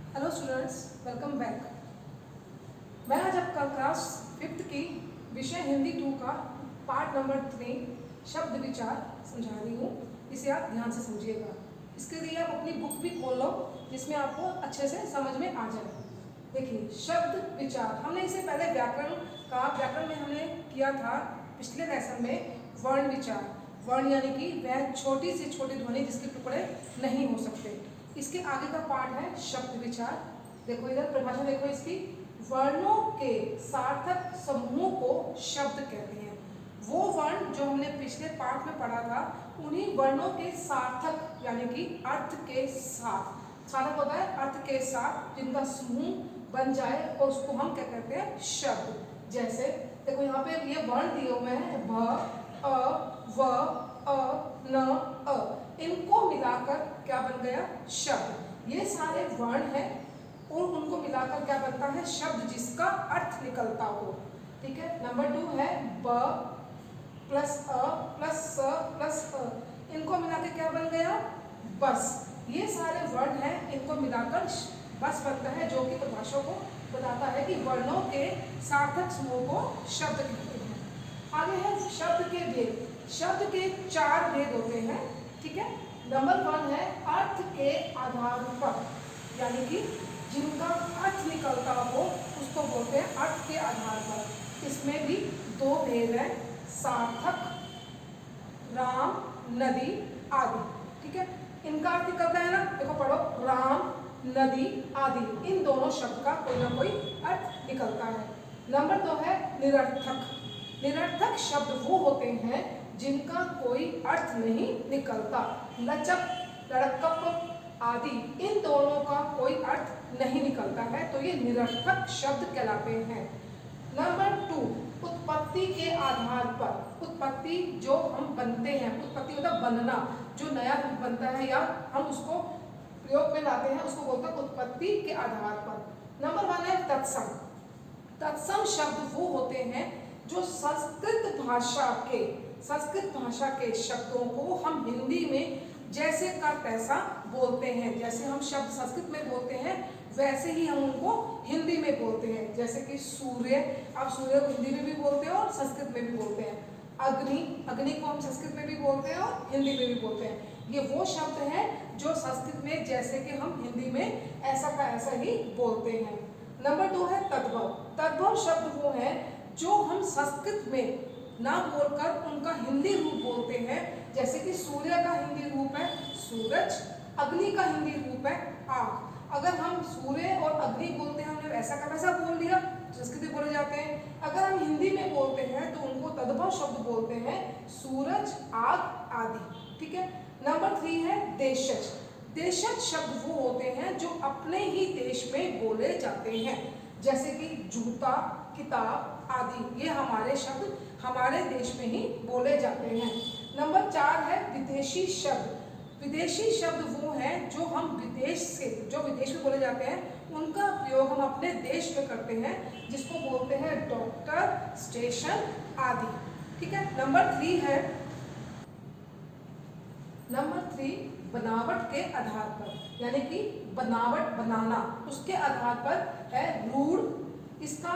Hello students, welcome back. मैं आज आपका क्लास 5th की विषय हिंदी 2 का पार्ट नंबर 3 शब्द विचार समझा रही हूँ। इसे आप ध्यान से समझिएगा। इसके लिए आप अपनी बुक भी खोल लो जिसमें आपको अच्छे से समझ में आ जाए। देखिए, शब्द विचार हमने इसे पहले व्याकरण में हमने किया था पिछले लेसन में। वर्ण विचार, वर्ण यानी कि वह छोटी से छोटी ध्वनि जिसके टुकड़े नहीं हो सकते। इसके आगे का पार्ट है शब्द विचार। देखो इधर परिभाषा देखो इसकी, वर्णों के सार्थक समूह को शब्द कहते हैं। वो वर्ण जो हमने पिछले पार्ट में पढ़ा था, उन्हीं वर्णों के सार्थक यानी कि अर्थ के साथ, सार्थक होता है अर्थ के साथ, जिनका समूह बन जाए और उसको हम क्या कहते हैं, शब्द। जैसे देखो यहाँ पे ये वर्ण दिए हुए हैं, भ, अ, व, अ, न, अ, इनको मिलाकर क्या बन गया, शब्द। ये सारे वर्ण हैं और उनको मिलाकर क्या बनता है, शब्द जिसका अर्थ निकलता हो। ठीक है। नंबर 2 है ब प्लस अ प्लस स प्लस अ, इनको मिलाकर क्या बन गया, बस। ये सारे वर्ण हैं, इनको मिलाकर बस बनता है, जो कि परिभाषा को बताता है कि वर्णों के सार्थक समूह को शब्द कहते हैं। आगे है शब्द के भेद। शब्द के 4 भेद होते हैं। ठीक है। नंबर 1 है अर्थ के आधार पर, यानी कि जिनका अर्थ निकलता हो उसको बोलते हैं अर्थ के आधार पर। इसमें भी 2 भेद हैं, सार्थक, राम, नदी आदि। ठीक है। इनका अर्थ निकलता है ना, देखो पढ़ो, राम, नदी आदि, इन दोनों शब्द का कोई ना कोई अर्थ निकलता है। नंबर 2 है निरर्थक। निरर्थक शब्द वो होते हैं जिनका कोई अर्थ नहीं निकलता। लचक, लड़कप आदि, इन दोनों का कोई अर्थ नहीं निकलता है, तो ये निरर्थक शब्द कहलाते हैं। नंबर 2 उत्पत्ति के आधार पर। उत्पत्ति जो हम बनते हैं, उत्पत्ति मतलब बनना, जो नया रूप बनता है या हम उसको प्रयोग में लाते हैं, उसको बोलते हैं उत्पत्ति के आधार पर। नंबर 1 है तत्सम। तत्सम शब्द वो होते हैं जो संस्कृत भाषा के शब्दों को हम हिंदी में जैसे का तैसा बोलते हैं। जैसे हम शब्द संस्कृत में बोलते हैं वैसे ही हम उनको हिंदी में बोलते हैं। जैसे कि सूर्य, आप सूर्य को हिंदी में भी बोलते हैं और संस्कृत में भी बोलते हैं। अग्नि, अग्नि को हम संस्कृत में भी बोलते हैं और हिंदी में भी बोलते हैं। ये वो शब्द हैं जो संस्कृत में जैसे कि हम हिंदी में ऐसा का ऐसा ही बोलते हैं। नंबर 2 है तद्भव। तद्भव शब्द वो है जो हम संस्कृत में ना बोलकर उनका हिंदी रूप बोलते हैं। जैसे कि सूर्य का हिंदी रूप है सूरज, अग्नि का हिंदी रूप है आग। अगर हम सूर्य और अग्नि बोलते हैं, हमने वैसा का वैसा बोल दिया, संस्कृत में बोले जाते हैं। अगर हम हिंदी में बोलते हैं तो उनको तद्भव शब्द बोलते हैं, सूरज, आग आदि। ठीक है। नंबर 3 है देशज। देशज शब्द वो होते हैं जो अपने ही देश में बोले जाते हैं। जैसे कि जूता, किताब आदि, ये हमारे शब्द हमारे देश में ही बोले जाते हैं। नंबर 4 है विदेशी शब्द। विदेशी शब्द वो हैं जो हम विदेश से, जो विदेश में बोले जाते हैं, उनका प्रयोग हम अपने देश में करते हैं, जिसको बोलते हैं डॉक्टर, स्टेशन आदि। ठीक है। नंबर 3 बनावट के आधार पर, यानी कि बनावट बनाना, उसके आधार पर है रूढ़। इसका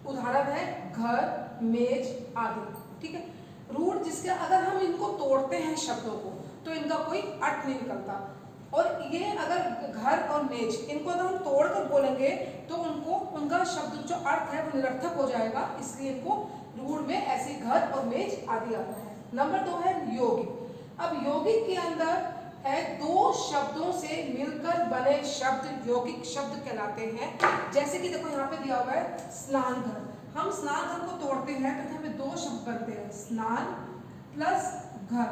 उदाहरण है घर, मेज आदि। ठीक है। रूढ़ जिसके अगर हम इनको तोड़ते हैं शब्दों को तो इनका कोई अर्थ नहीं निकलता। और ये अगर घर और मेज, इनको अगर हम तोड़कर बोलेंगे तो उनको उनका शब्द जो अर्थ है वो निरर्थक हो जाएगा, इसलिए इनको रूढ़ में ऐसे घर और मेज आदि आता है। नंबर 2 है यौगिक। अब यौगिक के अंदर है 2 शब्दों से मिलकर बने शब्द यौगिक शब्द कहलाते हैं। जैसे कि देखो यहाँ पे दिया हुआ है स्नान घर। हम स्नान घर को तोड़ते हैं तो यहाँ पे 2 शब्द बनते हैं, स्नान प्लस घर,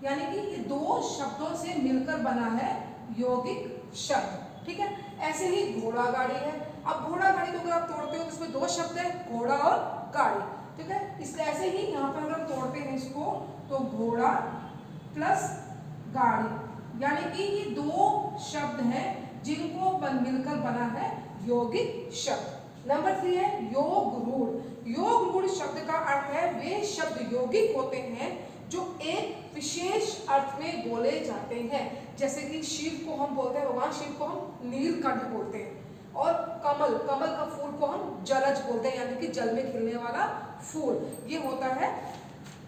यानी कि ये 2 शब्दों से मिलकर बना है यौगिक शब्द। ठीक है। ऐसे ही घोड़ा गाड़ी है। अब घोड़ा गाड़ी को अगर आप तोड़ते हो तो इसमें 2 शब्द है, घोड़ा और गाड़ी। ठीक है। इसलिए ऐसे ही यहाँ पर अगर तोड़ते हैं इसको तो घोड़ा प्लस गाड़ी, यानी कि ये 2 शब्द हैं जिनको मिलकर बना है यौगिक शब्द। नंबर 3 है योग रूढ़। योग रूढ़ शब्द का अर्थ है वे शब्द यौगिक होते हैं जो एक विशेष अर्थ में बोले जाते हैं। जैसे कि शिव को हम बोलते हैं, भगवान शिव को हम नीलकंठ बोलते हैं, और कमल का फूल को हम जलज बोलते हैं, यानी कि जल में खिलने वाला फूल। ये होता है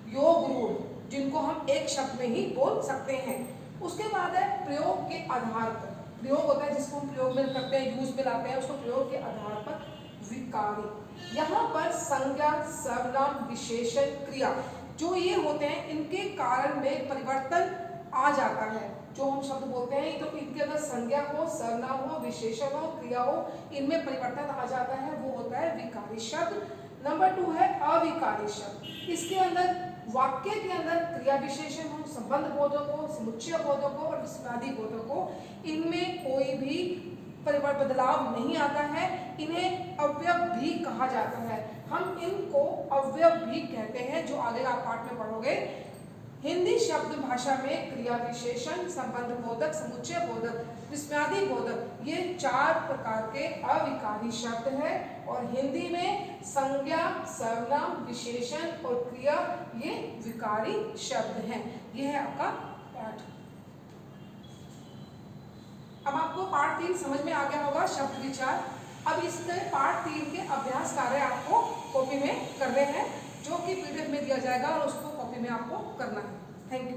योग रूढ़, जिनको हम एक शब्द में ही बोल सकते हैं। उसके बाद है प्रयोग के आधार पर। प्रयोग होता है जिसको हम प्रयोग में करते हैं, यूज में लाते हैं, उसको प्रयोग के आधार पर विकारी। यहाँ पर संज्ञा, सर्वनाम, विशेषण, क्रिया जो ये होते हैं, इनके कारण में परिवर्तन आ जाता है। जो हम शब्द बोलते हैं तो इनके अंदर संज्ञा हो, सर्वनाम हो, विशेषण हो, क्रिया हो, इनमें परिवर्तन आ जाता है, वो होता है विकारी शब्द। नंबर 2 है अविकारी शब्द। इसके अंदर वाक्य के अंदर क्रिया विशेषण हो, संबंध बोधक हो, समुच्चय बोधक हो और विस्मयादि बोधक हो, इनमें कोई भी परिवर्तन बदलाव नहीं आता है। इन्हें अव्यय भी कहा जाता है। हम इनको अव्यय भी कहते हैं, जो आगे आप पाठ में पढ़ोगे। हिंदी शब्द भाषा में क्रिया विशेषण, संबंध बोधक, समुच्चय बोधक, विस्मयादि बोधक, ये 4 प्रकार के अविकारी शब्द हैं। और हिंदी में संज्ञा, सर्वनाम, विशेषण और क्रिया ये विकारी शब्द हैं। ये है आपका पाठ। अब आपको पाठ 3 समझ में आ गया होगा, शब्द विचार। अब इसके पाठ 3 के अभ्यास कार्य आपको कॉपी में करने हैं, जो कि पीडीएफ में दिया जाएगा और उसको कॉपी में आपको करना है। Thank you.